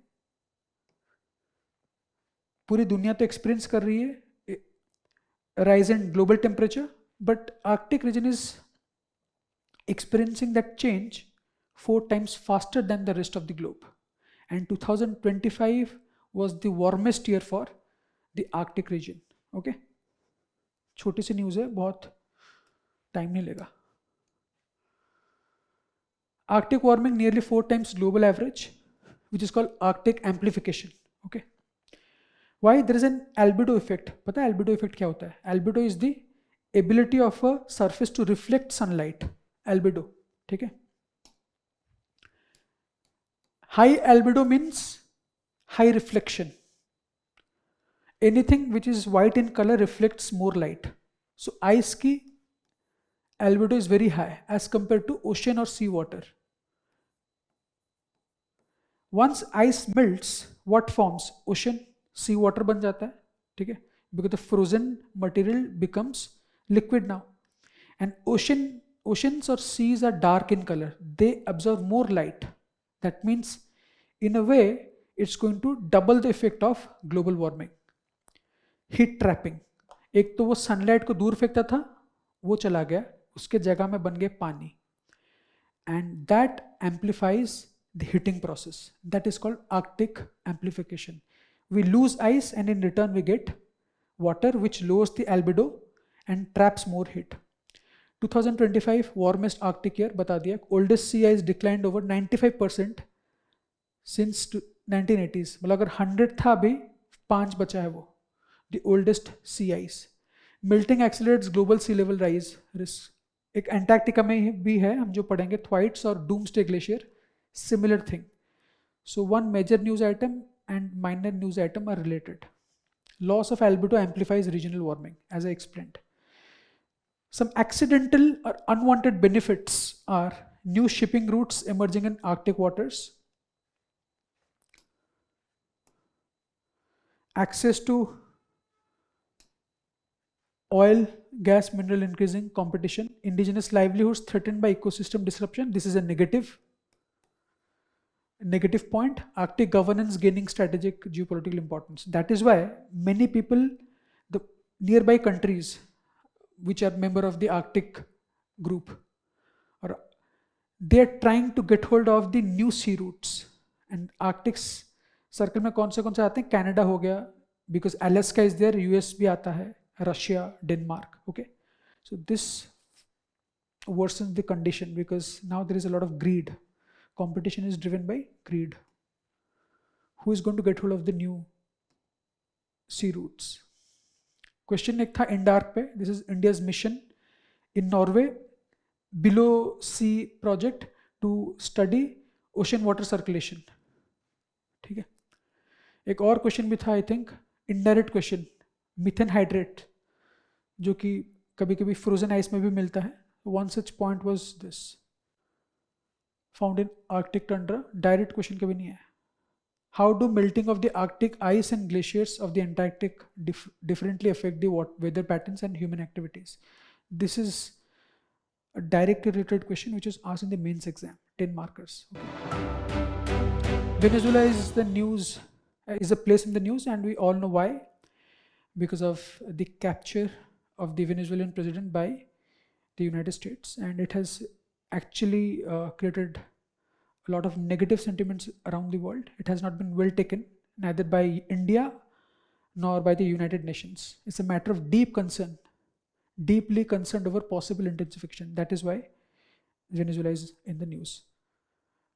पूरी दुनिया तो experience कर रही है rise in global temperature, but Arctic region is experiencing that change 4 times faster than the rest of the globe. And 2025 was the warmest year for the Arctic region. Okay, छोटी सी news है, बहुत time नहीं लेगा. Arctic warming nearly 4 times global average, which is called Arctic amplification. Okay, why there is an albedo effect? पता है albedo effect क्या होता है? Albedo is the ability of a surface to reflect sunlight. Albedo, ठीक है. High albedo means high reflection. Anything which is white in color reflects more light. So ice की albedo is very high as compared to ocean or sea water. Once ice melts, what forms? Ocean, sea water बन जाता है, ठीक है, because the frozen material becomes liquid now. And oceans or seas are dark in color. They absorb more light. That means, in a way, it's going to double the effect of global warming. Heat trapping. एक तो वो sunlight को दूर फेंकता था, वो चला गया, उसके जगह में बन गए पानी. And that amplifies the heating process. That is called Arctic amplification. We lose ice and in return we get water, which lowers the albedo and traps more heat. 2025 warmest Arctic year बता दिया. Oldest sea ice declined over 95% since 1980s. मतलब अगर 100 था अभी 5 बचा है वो. The oldest sea ice. Melting accelerates global sea level rise risk. एक एंटार्क्टिका में भी है, हम जो पढ़ेंगे थ्वाइट्स और doomsday glacier, similar thing. So one major news item and minor news item are related. Loss of albedo amplifies regional warming, as I explained. Some accidental or unwanted benefits are new shipping routes emerging in Arctic waters, access to oil, gas, mineral increasing competition, indigenous livelihoods threatened by ecosystem disruption. This is a negative point. Arctic governance gaining strategic geopolitical importance. That is why many people, the nearby countries which are member of the Arctic group, or they are trying to get hold of the new sea routes. And Arctic circle में कौन से आते हैं? Canada हो गया, because Alaska is there, US भी आता है, Russia, Denmark. Okay, so this worsens the condition because now there is a lot of greed. Competition is driven by greed. Who is going to get hold of the new sea routes? Question एक था INDARC पे. This is India's mission in Norway, below sea project to study ocean water circulation. ठीक है. एक और question भी था, I think indirect question, methane hydrate, जो कि कभी कभी फ्रोजन आइस में भी मिलता है. One such point was this, found in Arctic tundra. Direct question कभी नहीं है. How do melting of the Arctic ice and glaciers of the Antarctic differently affect the weather patterns and human activities? This is a directly related question which is asked in the mains exam, 10 markers. Okay. Venezuela is the news, is a place in the news, and we all know why. Because of the capture of the Venezuelan president by the United States, and it has actually created a lot of negative sentiments around the world. It has not been well taken, neither by India nor by the United Nations. It's a matter of deep concern, deeply concerned over possible intensification. That is why Venezuela is in the news.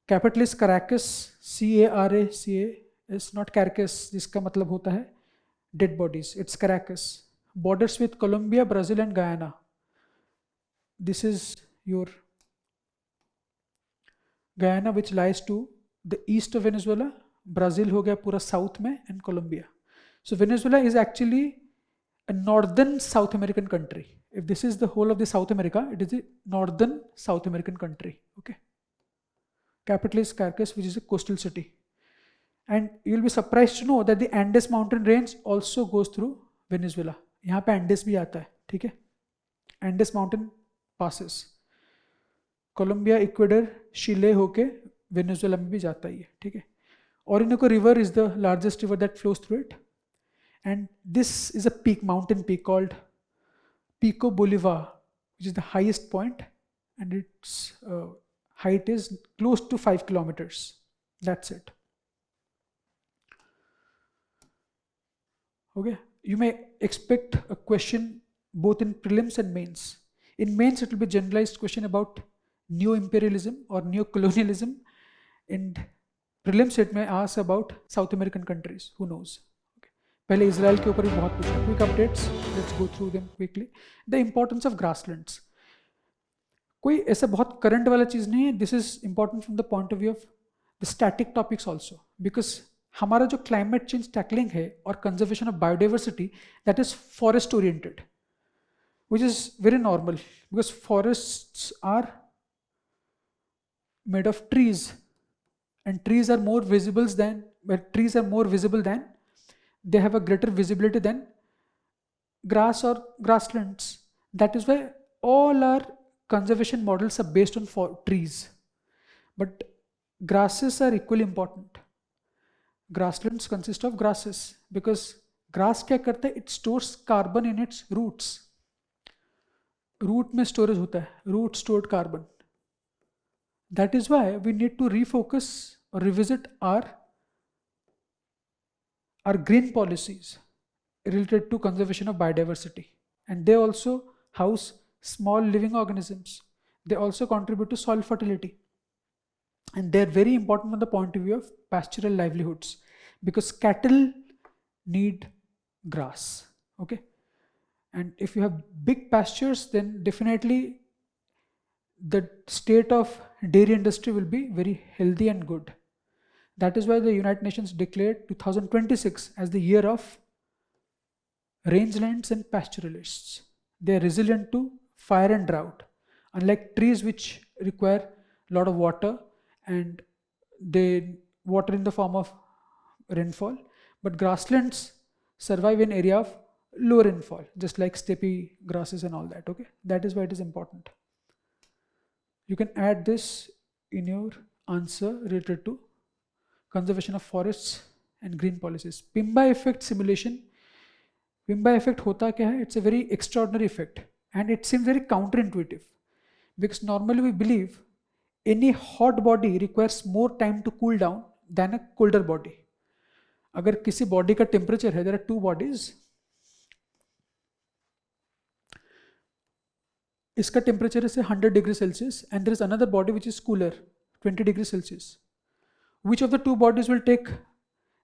Capital is Caracas, C-A-R-A-C-A-S, not Caracas, जिसका मतलब होता है dead bodies. It's Caracas. Borders with Colombia, Brazil and Guyana. This is your Guyana, which lies to the east of Venezuela. Brazil हो गया पूरा south में, and Colombia. So Venezuela is actually a northern South American country. If this is the whole of the South America, it is a northern South American country. Okay. Capital is Caracas, which is a coastal city. And you will be surprised to know that the Andes mountain range also goes through Venezuela. यहाँ पे Andes भी आता है, ठीक है? Andes mountain passes. Colombia, Ecuador, Chile होके Venezuela में भी जाता ही है, ठीक है? Orinoco River is the largest river that flows through it. And this is a peak, mountain peak called Pico Bolivar, which is the highest point, and its height is close to 5 kilometers. That's it. Okay, you may expect a question both in prelims and mains. In mains, it will be generalized question about neo-imperialism or neo-colonialism. In prelims, it may ask about South American countries. Who knows? Okay. पहले Israel के ऊपर भी बहुत पूछा. Quick updates. Let's go through them quickly. The importance of grasslands. कोई ऐसा बहुत current वाला चीज़ नहीं है. This is important from the point of view of the static topics also, because हमारा जो क्लाइमेट चेंज टैकलिंग है और conservation of biodiversity, that is forest oriented, which is very normal because forests are made of trees, and trees are more visible than they have a greater visibility than grass or grasslands. That is why all our conservation models are based on trees, but grasses are equally important. Grasslands consist of grasses because grass क्या करता है, it stores carbon in its roots. Root में storage होता है, root stored carbon. That is why we need to refocus or revisit our green policies related to conservation of biodiversity, and they also house small living organisms. They also contribute to soil fertility, and they're very important from the point of view of pastoral livelihoods because cattle need grass. Okay, and if you have big pastures, then definitely the state of dairy industry will be very healthy and good. That is why the United Nations declared 2026 as the year of rangelands and pastoralists. They are resilient to fire and drought, unlike trees which require a lot of water and they water in the form of rainfall, but grasslands survive in area of low rainfall, just like steppe grasses and all that. Okay, that is why it is important. You can add this in your answer related to conservation of forests and green policies. Pimba effect simulation. Pimba effect hota kya hai? It's a very extraordinary effect and it seems very counterintuitive because normally we believe any hot body requires more time to cool down than a colder body. अगर किसी body का temperature है, there are two bodies, इसका temperature है 100 degree Celsius and there is another body which is cooler, 20 degree Celsius. Which of the two bodies will take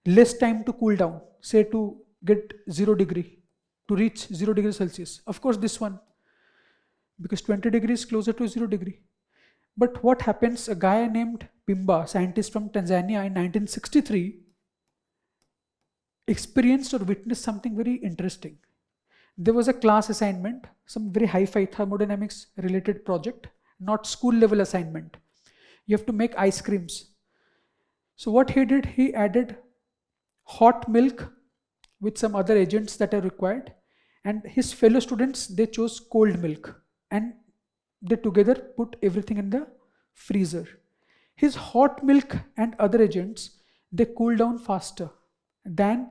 less time to cool down, say to get 0 degree, to reach 0 degree Celsius? Of course this one, because 20 degrees closer to 0 degree. But what happens, a guy named Pimba, scientist from Tanzania in 1963, experienced or witnessed something very interesting. There was a class assignment, some very hi-fi thermodynamics related project, not school level assignment. You have to make ice creams. So what he did, he added hot milk with some other agents that are required, and his fellow students, they chose cold milk and they together put everything in the freezer. His hot milk and other agents, they cool down faster than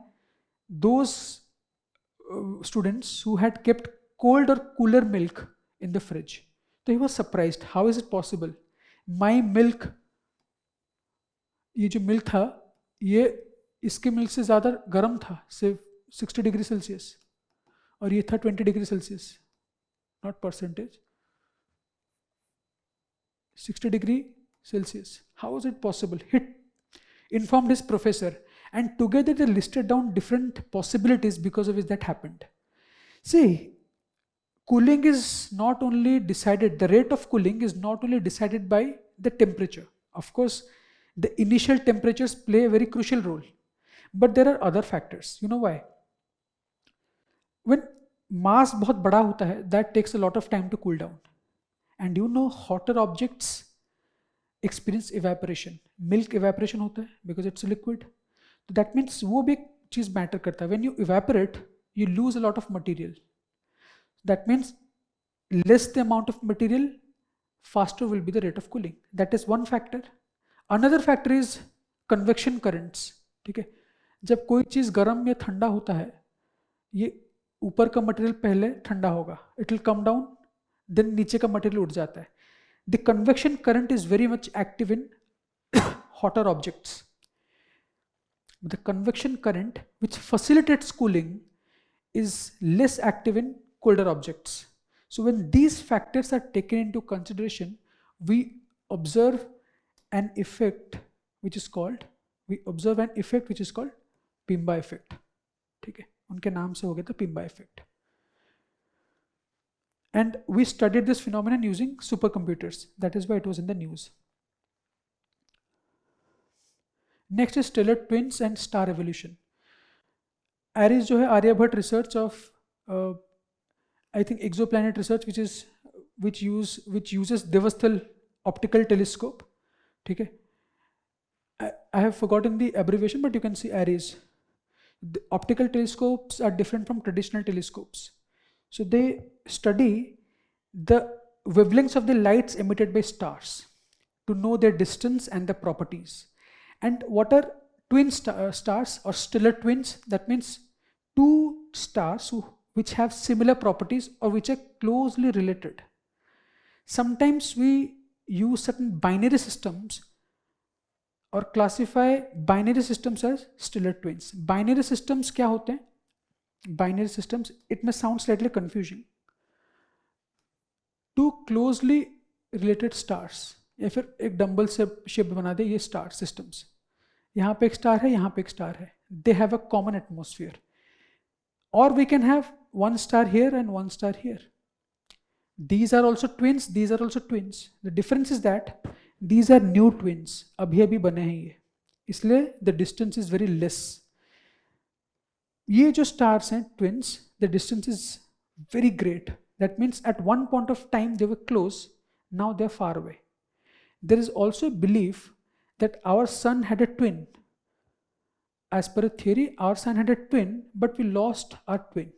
those students who had kept cold or cooler milk in the fridge. So he was surprised, how is it possible? My milk, ये जो milk था, ये इसके milk से ज़्यादा गर्म था, सिर्फ 60 डिग्री सेल्सियस, और ये था 20 degree Celsius, not percentage, 60 degree Celsius. How was it possible? He informed his professor, and together they listed down different possibilities because of which that happened. See, cooling is not only decided, the rate of cooling is not only decided by the temperature. Of course, the initial temperatures play a very crucial role, but there are other factors. You know why? When mass बहुत बड़ा होता है, that takes a lot of time to cool down, and you know hotter objects experience evaporation. Milk evaporation होता है because it's a liquid. So that means वो भी एक चीज matter करता है. When you evaporate, you lose a lot of material. That means less the amount of material, faster will be the rate of cooling. That is one factor. Another factor is convection currents. ठीक है, जब कोई चीज गर्म या ठंडा होता है, ये ऊपर का मटेरियल पहले ठंडा होगा, it will come down, then नीचे का मटेरियल उठ जाता है. The convection current is very much active in hotter objects. The convection current, which facilitates cooling, is less active in colder objects. So when these factors are taken into consideration, we observe an effect which is called पिम्बा effect. ठीक है, उनके नाम से हो गया था पिम्बा effect. And we studied this phenomenon using supercomputers. That is why it was in the news. Next is stellar twins and star evolution. ARIES जो है Aryabhata research of I think exoplanet research which uses Devasthal optical telescope. ठीक है, I have forgotten the abbreviation, but you can see ARIES. The optical telescopes are different from traditional telescopes. So they study the wavelengths of the lights emitted by stars to know their distance and the properties. And what are twin stars or stellar twins? That means two stars which have similar properties or which are closely related. Sometimes we use certain binary systems or classify binary systems as stellar twins. Binary systems क्या होते हैं? Binary systems, it may sound slightly confusing. Two closely related stars, या फिर एक dumbbell से shape बना दे, ये star systems. यहाँ पे एक स्टार है, यहाँ पे एक स्टार है. They have a common atmosphere. Or we can have one star here and one star here. These are also twins, these are also twins. The difference is that these are new twins. अभी अभी बने हैं ये, इसलिए the distance is very less. ये जो stars हैं twins, the distance is very great. That means at one point of time they were close, now they are far away. There is also a belief that our sun had a twin. As per a theory, our sun had a twin, but we lost our twin.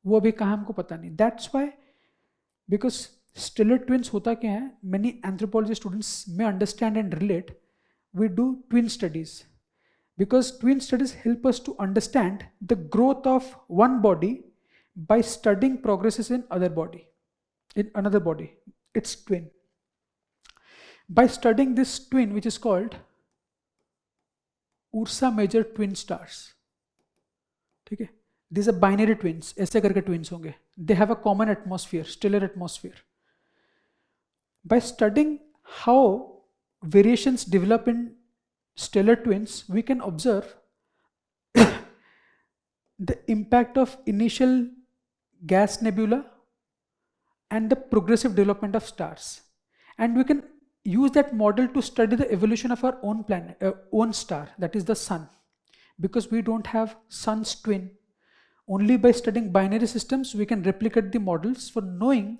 वो अभी कहाँ हमको पता नहीं. That's why, because stellar twins होता क्या है, many anthropology students may understand and relate. We do twin studies because twin studies help us to understand the growth of one body by studying progresses in another body, its twin. By studying this twin, which is called Ursa Major twin stars, ठीक है, these are binary twins, ऐसे करके twins होंगे. They have a common atmosphere, stellar atmosphere. By studying how variations develop in stellar twins, we can observe the impact of initial gas nebula and the progressive development of stars. And we can use that model to study the evolution of our own planet, own star, that is the sun. Because we don't have sun's twin, only by studying binary systems we can replicate the models for knowing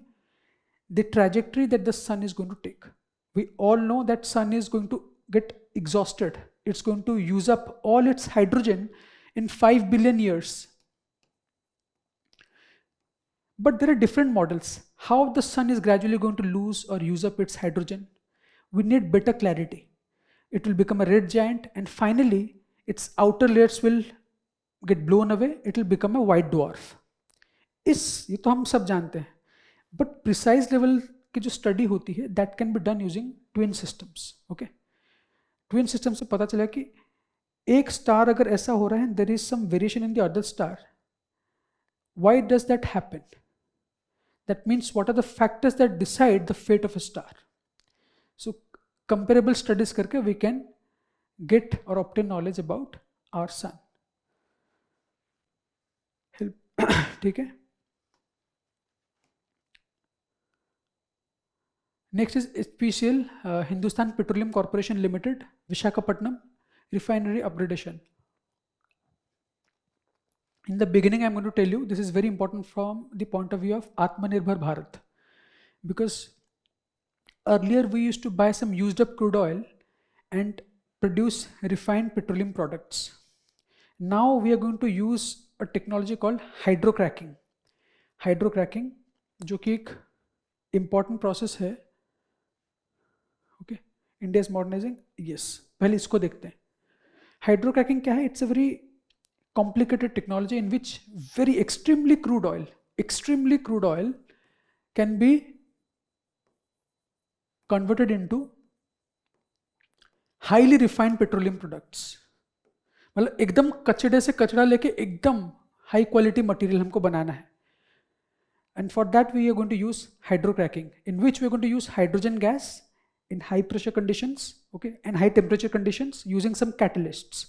the trajectory that the sun is going to take. We all know that sun is going to get exhausted. It's going to use up all its hydrogen in 5 billion years. But there are different models. How the sun is gradually going to lose or use up its hydrogen. We need better clarity. It will become a red giant and finally its outer layers will get blown away. It will become a white dwarf. ये तो हम सब जानते हैं. But precise level की जो study होती है, that can be done using twin systems. Okay? Twin systems से पता चला कि एक star अगर ऐसा हो रहा है, there is some variation in the other star. Why does that happen? That means what are the factors that decide the fate of a star? So comparable studies करके we can get or obtain knowledge about our sun. ठीक है? Next is HPCL, Hindustan Petroleum Corporation Limited, Visakhapatnam, refinery upgradation. In the beginning, I'm going to tell you this is very important from the point of view of Atmanirbhar Bharat, because earlier we used to buy some used up crude oil and produce refined petroleum products. Now we are going to use a technology called hydrocracking. Hydrocracking, जो कि एक important process है. Okay, India is modernizing. Yes, पहले इसको देखते हैं. Hydrocracking क्या है? It's a very complicated technology in which very extremely crude oil can be converted into highly refined petroleum products. मतलब एकदम कचड़े से कचड़ा लेके एकदम हाई क्वालिटी मटेरियल हमको बनाना है. And for that we are going to use hydrocracking, in which we are going to use hydrogen gas in high pressure conditions, okay, and high temperature conditions using some catalysts.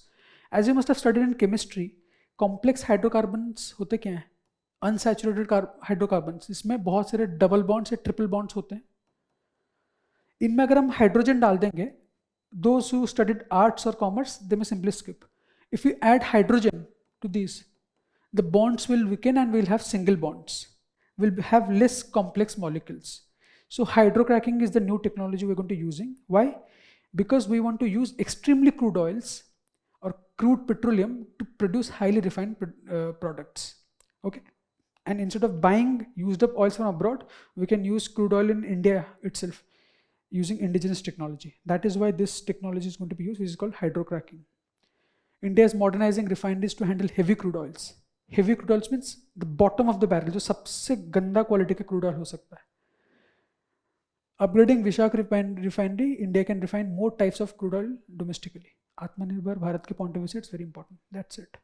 As you must have studied in chemistry, complex hydrocarbons होते क्या हैं? Unsaturated hydrocarbons. इसमें बहुत सारे double bonds या triple bonds होते हैं. इनमें अगर हम हाइड्रोजन डाल देंगे, those who studied arts or commerce, they may simply skip. If you add hydrogen to these, the bonds will weaken and we'll have single bonds. Will have less complex molecules. So hydrocracking is the new technology we're going to using. Why? Because we want to use extremely crude oils or crude petroleum to produce highly refined products. Okay, and instead of buying used up oils from abroad, we can use crude oil in India itself using indigenous technology. That is why this technology is going to be used, which is called hydrocracking. India is modernizing refineries to handle heavy crude oils. Heavy crude oils means the bottom of the barrel, जो सबसे गंदा quality का crude oil हो सकता है. Upgrading Vishak refinery, India can refine more types of crude oil domestically. आत्मनिर्भर भारत के point of view से it's very important. That's it.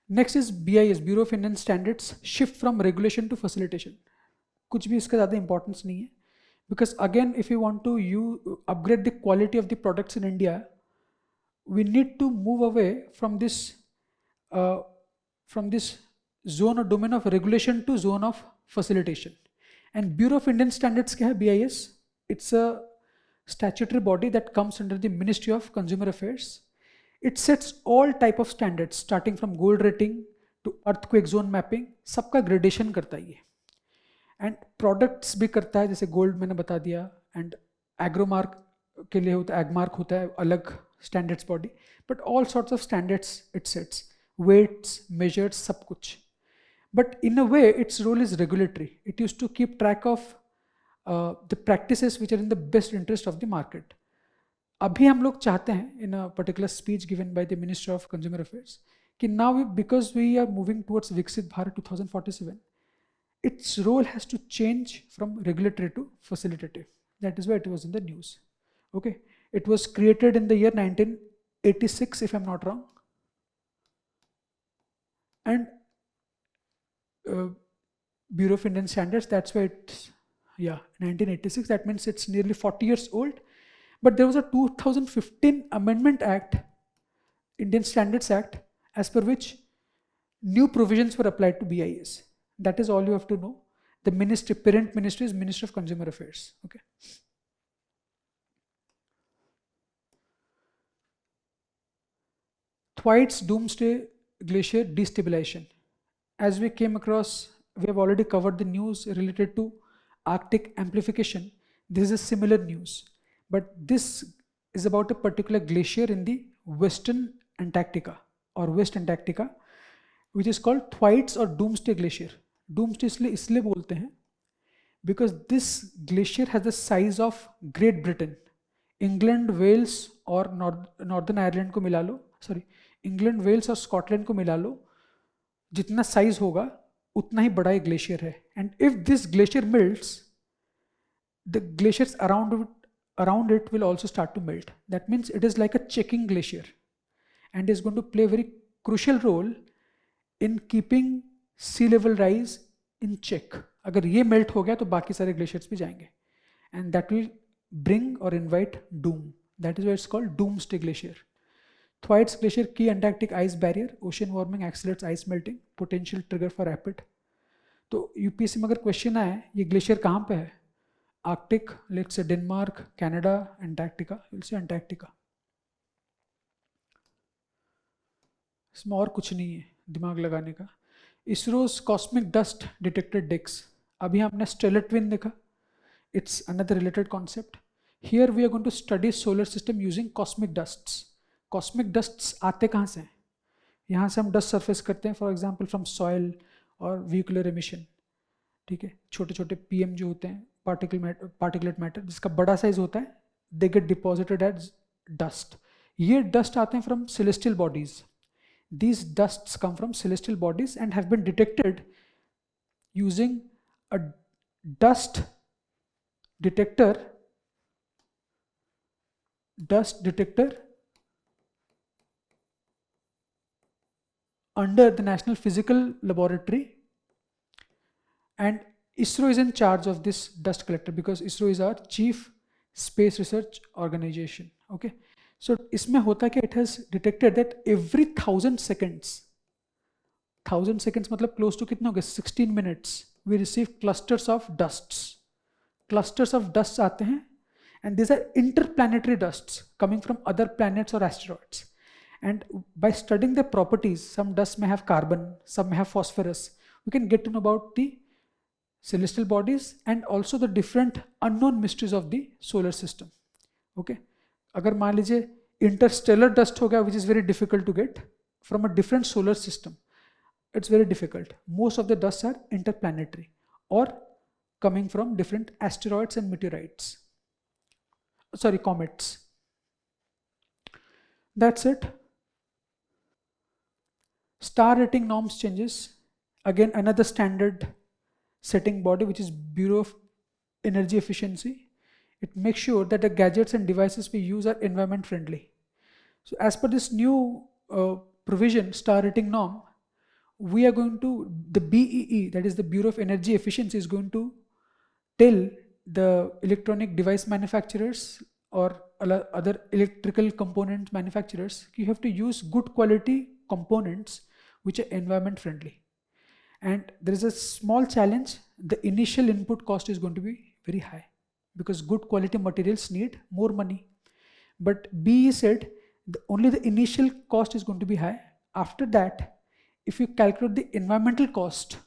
Next is BIS, Bureau of Indian Standards, shift from regulation to facilitation. कुछ भी इसका ज़्यादा importance नहीं है. Because again, if you want to upgrade the quality of the products in India, we need to move away from this zone or domain of regulation to zone of facilitation. And Bureau of Indian Standards क्या है? BIS. It's a statutory body that comes under the Ministry of Consumer Affairs. It sets all type of standards, starting from gold rating to earthquake zone mapping. सबका gradation करता है ये. And products भी करता है, जैसे गोल्ड मैंने बता दिया, एंड एग्रोमार्क के लिए होता है, एगमार्क होता है अलग standards body, but all sorts of standards it sets, weights, measures, सब कुछ. But in a way its role is regulatory. It use to keep track of the practices which are in the best interest of the market. अभी हम लोग चाहते हैं in a particular speech given by the minister of consumer affairs कि now because we are moving towards विकसित Bharat 2047, its role has to change from regulatory to facilitative. That is why it was in the news. Okay, it was created in the year 1986 if I'm not wrong, and Bureau of Indian Standards, that's why it's 1986. That means it's nearly 40 years old. But there was a 2015 Amendment Act, Indian Standards Act, as per which new provisions were applied to BIS. That is all you have to know. The ministry, parent ministry is Ministry of Consumer Affairs. Okay. Thwaites Doomsday Glacier destabilization. As we came across, we have already covered the news related to Arctic amplification. This is a similar news, but this is about a particular glacier in the Western Antarctica or West Antarctica, which is called Thwaites or Doomsday Glacier. Doomsday इसलिए बोलते हैं because this glacier has the size of Great Britain. England, Wales और Northern Ireland को मिला लो, England, Wales और Scotland को मिला लो, जितना साइज होगा उतना ही बड़ा एक ग्लेशियर है. And if this glacier melts, the glaciers around it will also start to melt. That means it is like a checking glacier and is going to play a very crucial role in keeping sea level rise in check. अगर ये melt हो गया तो बाकी सारे glaciers भी जाएंगे, and that will bring or invite doom. That is why it's called Doomsday Glacier. Thwaites Glacier, key Antarctic ice barrier, ocean warming accelerates ice melting, potential trigger for rapid. तो UPSC में अगर question आए ये glacier कहाँ पे है, Arctic, let's say Denmark, Canada, Antarctica, will say Antarctica. इसमें और कुछ नहीं है दिमाग लगाने का. इसरो's cosmic dust detector DEX. अभी हमने stellar twin देखा. It's another related concept. Here we are going to study solar system using cosmic dusts. Cosmic dusts आते कहाँ से हैं? यहाँ से हम dust surface करते हैं, for example from soil और vehicular emission. ठीक है, छोटे छोटे PM जो होते हैं, particulate matter, जिसका बड़ा साइज होता है, they get deposited as dust. ये dust आते हैं from celestial bodies. These dusts come from celestial bodies and have been detected using a dust detector dust detector under the National Physical Laboratory, and ISRO is in charge of this dust collector because ISRO is our chief space research organization. Okay, so इसमें होता क्या, it has detected that every 1000 seconds मतलब close to कितना हो गया 16 minutes we receive clusters of dusts आते हैं, and these are interplanetary dusts coming from other planets or asteroids. And by studying the properties, some dusts may have carbon, some may have phosphorus, we can get to know about the celestial bodies and also the different unknown mysteries of the solar system. Okay, अगर मान लीजिए interstellar dust हो गया, which is very difficult to get from a different solar system, it's very difficult. Most of the dusts are interplanetary or coming from different asteroids and meteorites, sorry, comets. That's it. Star rating norms changes. Again, another standard setting body, which is Bureau of Energy Efficiency. It makes sure that the gadgets and devices we use are environment friendly. So as per this new provision, star rating norm, we are going to, the BEE, that is the Bureau of Energy Efficiency, is going to tell the electronic device manufacturers or other electrical component manufacturers, you have to use good quality components which are environment friendly. And there is a small challenge, the initial input cost is going to be very high because good quality materials need more money. But BE said only the initial cost is going to be high. After that, if you calculate the environmental cost,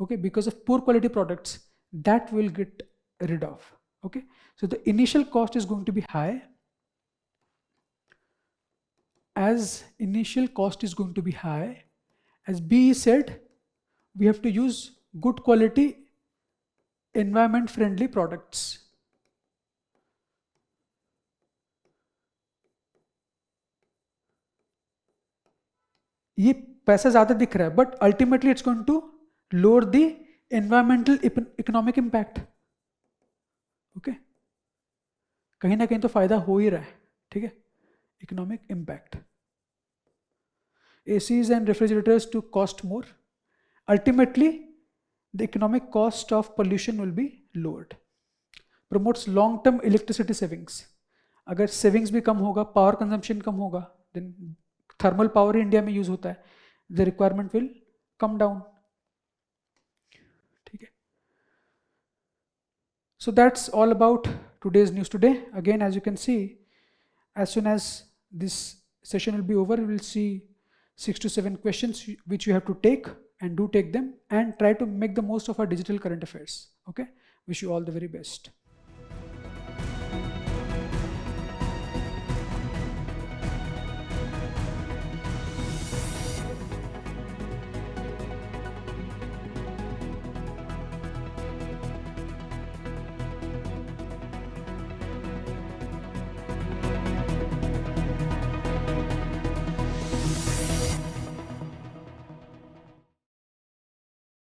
okay, because of poor quality products, that will get rid of. Okay, so the initial cost is going to be high. As initial cost is going to be high, as BE said, we have to use good quality environment friendly products. ये पैसा ज़्यादा दिख रहा है, but ultimately it's going to lower the environmental economic impact. Okay, कहीं ना कहीं तो फायदा हो ही रहा है, ठीक है. Economic impact. ACs and refrigerators to cost more. Ultimately, the economic cost of pollution will be lowered. Promotes long-term electricity savings. अगर savings भी कम होगा, power consumption कम होगा, then thermal power ही इंडिया में यूज होता है, the requirement will come down. ठीक है. So that's all about today's news today. Again, as you can see, as soon as this session will be over, we will see 6 to 7 questions which you have to take, and do take them and try to make the most of our digital current affairs. Okay, wish you all the very best.